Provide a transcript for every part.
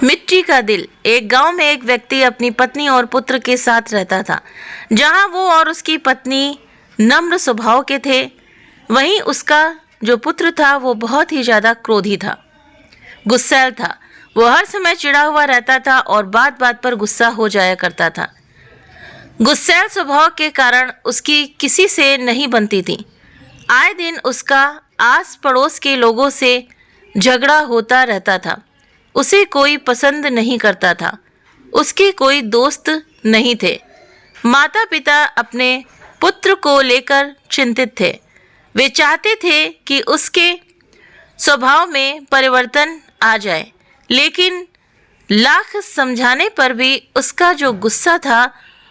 मिट्टी का दिल। एक गांव में एक व्यक्ति अपनी पत्नी और पुत्र के साथ रहता था। जहां वो और उसकी पत्नी नम्र स्वभाव के थे, वहीं उसका जो पुत्र था वो बहुत ही ज्यादा क्रोधी था, गुस्सैल था। वो हर समय चिढ़ा हुआ रहता था और बात बात पर गुस्सा हो जाया करता था। गुस्सैल स्वभाव के कारण उसकी किसी से नहीं बनती थी। आए दिन उसका आस पड़ोस के लोगों से झगड़ा होता रहता था। उसे कोई पसंद नहीं करता था। उसके कोई दोस्त नहीं थे। माता पिता अपने पुत्र को लेकर चिंतित थे। वे चाहते थे कि उसके स्वभाव में परिवर्तन आ जाए, लेकिन लाख समझाने पर भी उसका जो गुस्सा था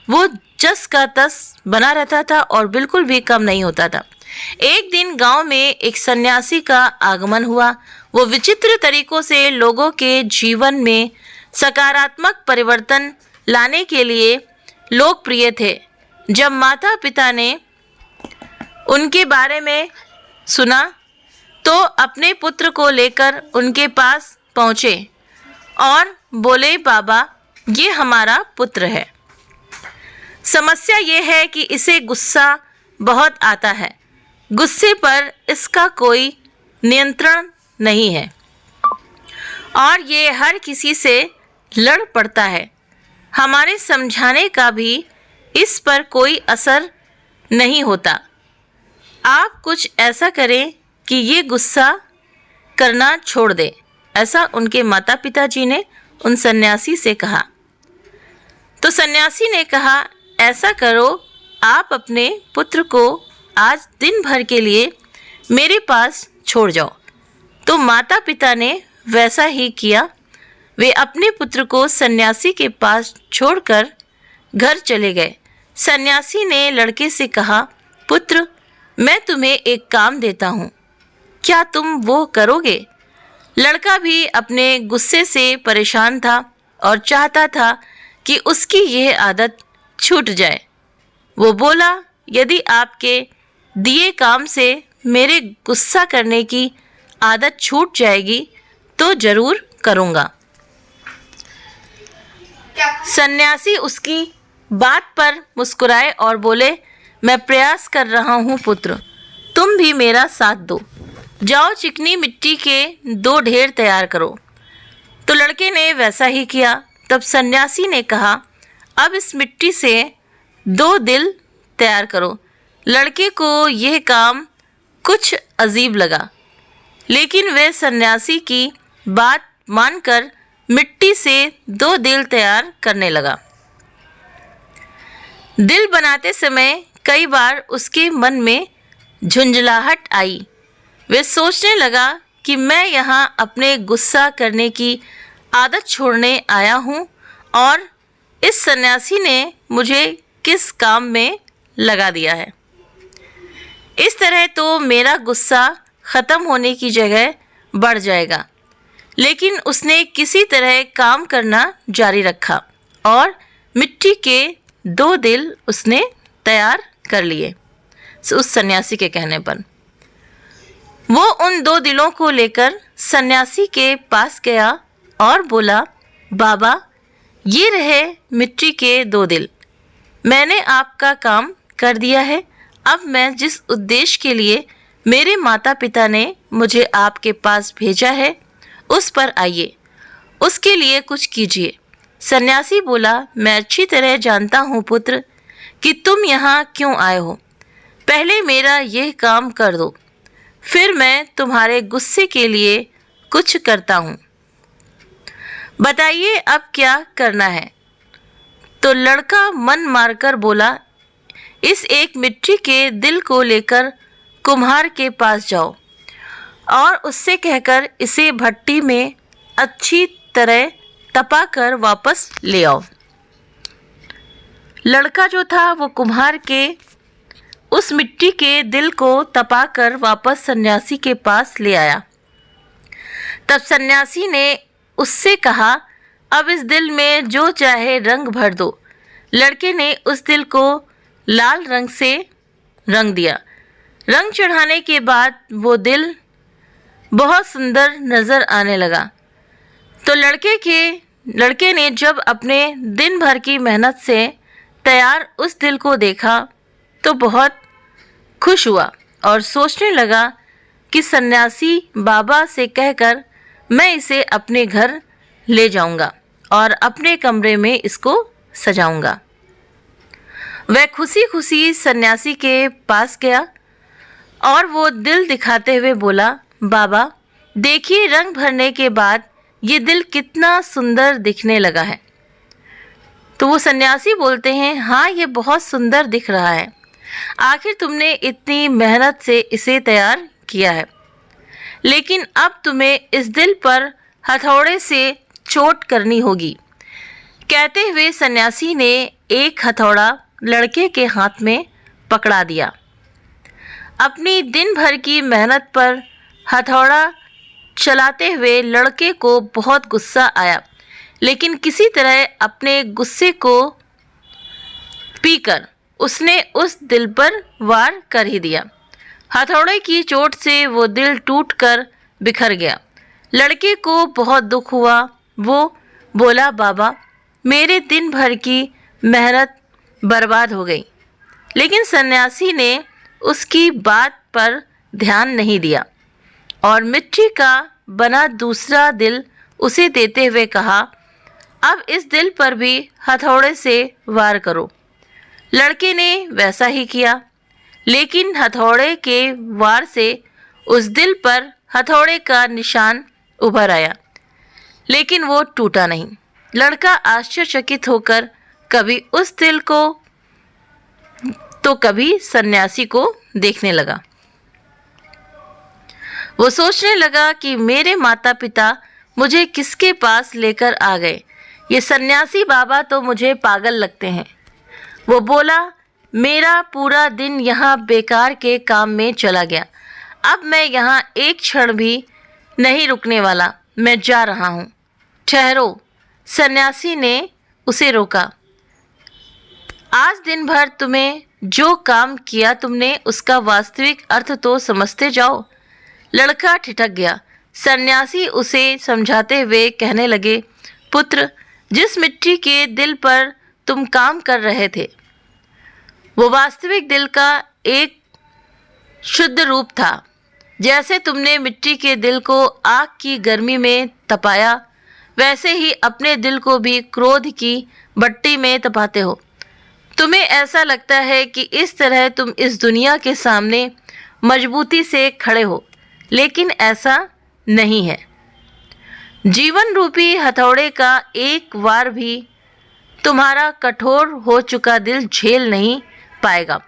वो जस का तस बना रहता था और बिल्कुल भी कम नहीं होता था। एक दिन गांव में एक सन्यासी का आगमन हुआ। वो विचित्र तरीकों से लोगों के जीवन में सकारात्मक परिवर्तन लाने के लिए लोकप्रिय थे। जब माता पिता ने उनके बारे में सुना तो अपने पुत्र को लेकर उनके पास पहुंचे और बोले, बाबा, ये हमारा पुत्र है। समस्या ये है कि इसे गुस्सा बहुत आता है। गुस्से पर इसका कोई नियंत्रण नहीं है और ये हर किसी से लड़ पड़ता है। हमारे समझाने का भी इस पर कोई असर नहीं होता। आप कुछ ऐसा करें कि ये गुस्सा करना छोड़ दे। ऐसा उनके माता पिता जी ने उन सन्यासी से कहा। तो सन्यासी ने कहा, ऐसा करो, आप अपने पुत्र को आज दिन भर के लिए मेरे पास छोड़ जाओ। तो माता पिता ने वैसा ही किया। वे अपने पुत्र को सन्यासी के पास छोड़कर घर चले गए। सन्यासी ने लड़के से कहा, पुत्र, मैं तुम्हें एक काम देता हूँ, क्या तुम वो करोगे? लड़का भी अपने गुस्से से परेशान था और चाहता था कि उसकी यह आदत छूट जाए। वो बोला, यदि आपके दिए काम से मेरे गुस्सा करने की आदत छूट जाएगी तो जरूर करूँगा। सन्यासी उसकी बात पर मुस्कुराए और बोले, मैं प्रयास कर रहा हूँ पुत्र, तुम भी मेरा साथ दो। जाओ, चिकनी मिट्टी के 2 ढेर तैयार करो। तो लड़के ने वैसा ही किया। तब सन्यासी ने कहा, अब इस मिट्टी से 2 दिल तैयार करो। लड़के को यह काम कुछ अजीब लगा, लेकिन वह सन्यासी की बात मानकर मिट्टी से 2 दिल तैयार करने लगा। दिल बनाते समय कई बार उसके मन में झुंझलाहट आई। वह सोचने लगा कि मैं यहाँ अपने गुस्सा करने की आदत छोड़ने आया हूँ और इस सन्यासी ने मुझे किस काम में लगा दिया है। इस तरह तो मेरा गुस्सा ख़त्म होने की जगह बढ़ जाएगा। लेकिन उसने किसी तरह काम करना जारी रखा और मिट्टी के 2 दिल उसने तैयार कर लिए। उस सन्यासी के कहने पर वो उन 2 दिलों को लेकर सन्यासी के पास गया और बोला, बाबा, ये रहे मिट्टी के 2 दिल। मैंने आपका काम कर दिया है। अब मैं जिस उद्देश्य के लिए मेरे माता पिता ने मुझे आपके पास भेजा है उस पर आइए, उसके लिए कुछ कीजिए। सन्यासी बोला, मैं अच्छी तरह जानता हूँ पुत्र कि तुम यहाँ क्यों आए हो। पहले मेरा यह काम कर दो, फिर मैं तुम्हारे गुस्से के लिए कुछ करता हूँ। बताइए अब क्या करना है। तो लड़का मन मारकर बोला, इस एक मिट्टी के दिल को लेकर कुम्हार के पास जाओ और उससे कहकर इसे भट्टी में अच्छी तरह तपाकर वापस ले आओ। लड़का जो था वो कुम्हार के उस मिट्टी के दिल को तपाकर वापस सन्यासी के पास ले आया। तब सन्यासी ने उससे कहा, अब इस दिल में जो चाहे रंग भर दो। लड़के ने उस दिल को लाल रंग से रंग दिया। रंग चढ़ाने के बाद वो दिल बहुत सुंदर नज़र आने लगा। तो लड़के ने जब अपने दिन भर की मेहनत से तैयार उस दिल को देखा तो बहुत खुश हुआ और सोचने लगा कि सन्यासी बाबा से कहकर मैं इसे अपने घर ले जाऊंगा और अपने कमरे में इसको सजाऊंगा। वह खुशी खुशी सन्यासी के पास गया और वो दिल दिखाते हुए बोला, बाबा देखिए, रंग भरने के बाद ये दिल कितना सुंदर दिखने लगा है। तो वो सन्यासी बोलते हैं, हाँ ये बहुत सुंदर दिख रहा है, आखिर तुमने इतनी मेहनत से इसे तैयार किया है, लेकिन अब तुम्हें इस दिल पर हथौड़े से चोट करनी होगी। कहते हुए सन्यासी ने एक हथौड़ा लड़के के हाथ में पकड़ा दिया। अपनी दिन भर की मेहनत पर हथौड़ा चलाते हुए लड़के को बहुत गुस्सा आया, लेकिन किसी तरह अपने गुस्से को पीकर उसने उस दिल पर वार कर ही दिया। हथौड़े की चोट से वो दिल टूटकर बिखर गया। लड़के को बहुत दुख हुआ। वो बोला, बाबा मेरे दिन भर की मेहनत बर्बाद हो गई। लेकिन सन्यासी ने उसकी बात पर ध्यान नहीं दिया और मिट्टी का बना दूसरा दिल उसे देते हुए कहा, अब इस दिल पर भी हथौड़े से वार करो। लड़के ने वैसा ही किया, लेकिन हथौड़े के वार से उस दिल पर हथौड़े का निशान उभर आया, लेकिन वो टूटा नहीं। लड़का आश्चर्यचकित होकर कभी उस दिल को तो कभी सन्यासी को देखने लगा। वो सोचने लगा कि मेरे माता पिता मुझे किसके पास लेकर आ गए, ये सन्यासी बाबा तो मुझे पागल लगते हैं। वो बोला, मेरा पूरा दिन यहाँ बेकार के काम में चला गया, अब मैं यहाँ एक क्षण भी नहीं रुकने वाला, मैं जा रहा हूँ। ठहरो, सन्यासी ने उसे रोका। आज दिन भर तुम्हें जो काम किया तुमने उसका वास्तविक अर्थ तो समझते जाओ। लड़का ठिठक गया। सन्यासी उसे समझाते हुए कहने लगे, पुत्र जिस मिट्टी के दिल पर तुम काम कर रहे थे वो वास्तविक दिल का एक शुद्ध रूप था। जैसे तुमने मिट्टी के दिल को आग की गर्मी में तपाया, वैसे ही अपने दिल को भी क्रोध की भट्टी में तपाते हो। तुम्हें ऐसा लगता है कि इस तरह तुम इस दुनिया के सामने मजबूती से खड़े हो, लेकिन ऐसा नहीं है। जीवन रूपी हथौड़े का एक वार भी तुम्हारा कठोर हो चुका दिल झेल नहीं पाएगा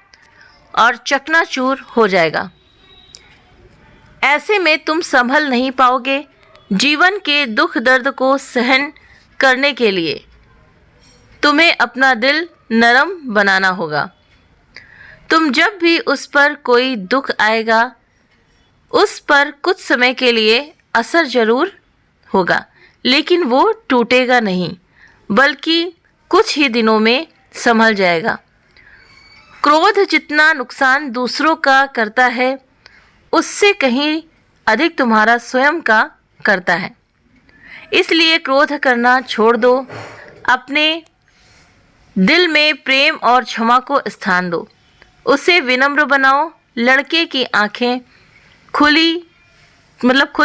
और चकनाचूर हो जाएगा। ऐसे में तुम संभल नहीं पाओगे। जीवन के दुख दर्द को सहन करने के लिए तुम्हें अपना दिल नरम बनाना होगा। तुम जब भी उस पर कोई दुख आएगा, उस पर कुछ समय के लिए असर जरूर होगा, लेकिन वो टूटेगा नहीं, बल्कि कुछ ही दिनों में संभल जाएगा। क्रोध जितना नुकसान दूसरों का करता है, उससे कहीं अधिक तुम्हारा स्वयं का करता है। इसलिए क्रोध करना छोड़ दो। अपने दिल में प्रेम और क्षमा को स्थान दो। उसे विनम्र बनाओ। लड़के की आंखें खुल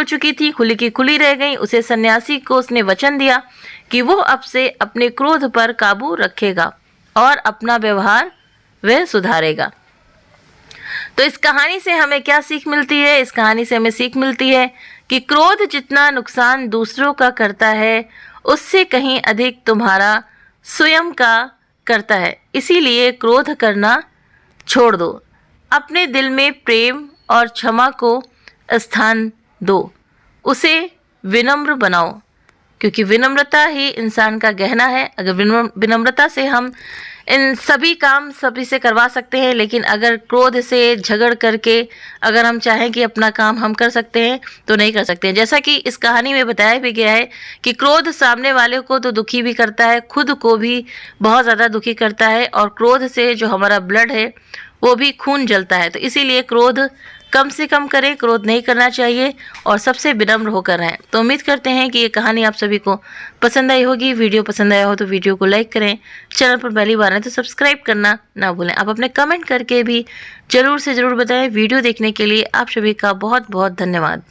चुकी थी, खुली की खुली रह गईं। उसे सन्यासी को उसने वचन दिया कि वो अब से अपने क्रोध पर काबू रखेगा और अपना व्यवहार वह सुधारेगा। तो इस कहानी से हमें क्या सीख मिलती है? इस कहानी से हमें सीख मिलती है कि क्रोध जितना नुकसान दूसरों का करता है, उससे कहीं अधिक तुम्हारा स्वयं का करता है। इसीलिए क्रोध करना छोड़ दो। अपने दिल में प्रेम और क्षमा को स्थान दो। उसे विनम्र बनाओ, क्योंकि विनम्रता ही इंसान का गहना है। अगर विनम्रता से हम इन सभी काम सभी से करवा सकते हैं, लेकिन अगर क्रोध से झगड़ करके अगर हम चाहें कि अपना काम हम कर सकते हैं तो नहीं कर सकते हैं। जैसा कि इस कहानी में बताया भी गया है कि क्रोध सामने वाले को तो दुखी भी करता है, खुद को भी बहुत ज़्यादा दुखी करता है, और क्रोध से जो हमारा ब्लड है वो भी खून जलता है। तो इसीलिए क्रोध कम से कम करें, क्रोध नहीं करना चाहिए और सबसे विनम्र होकर रहें। तो उम्मीद करते हैं कि ये कहानी आप सभी को पसंद आई होगी। वीडियो पसंद आया हो तो वीडियो को लाइक करें, चैनल पर पहली बार आए तो सब्सक्राइब करना ना भूलें। आप अपने कमेंट करके भी ज़रूर से ज़रूर बताएं। वीडियो देखने के लिए आप सभी का बहुत बहुत धन्यवाद।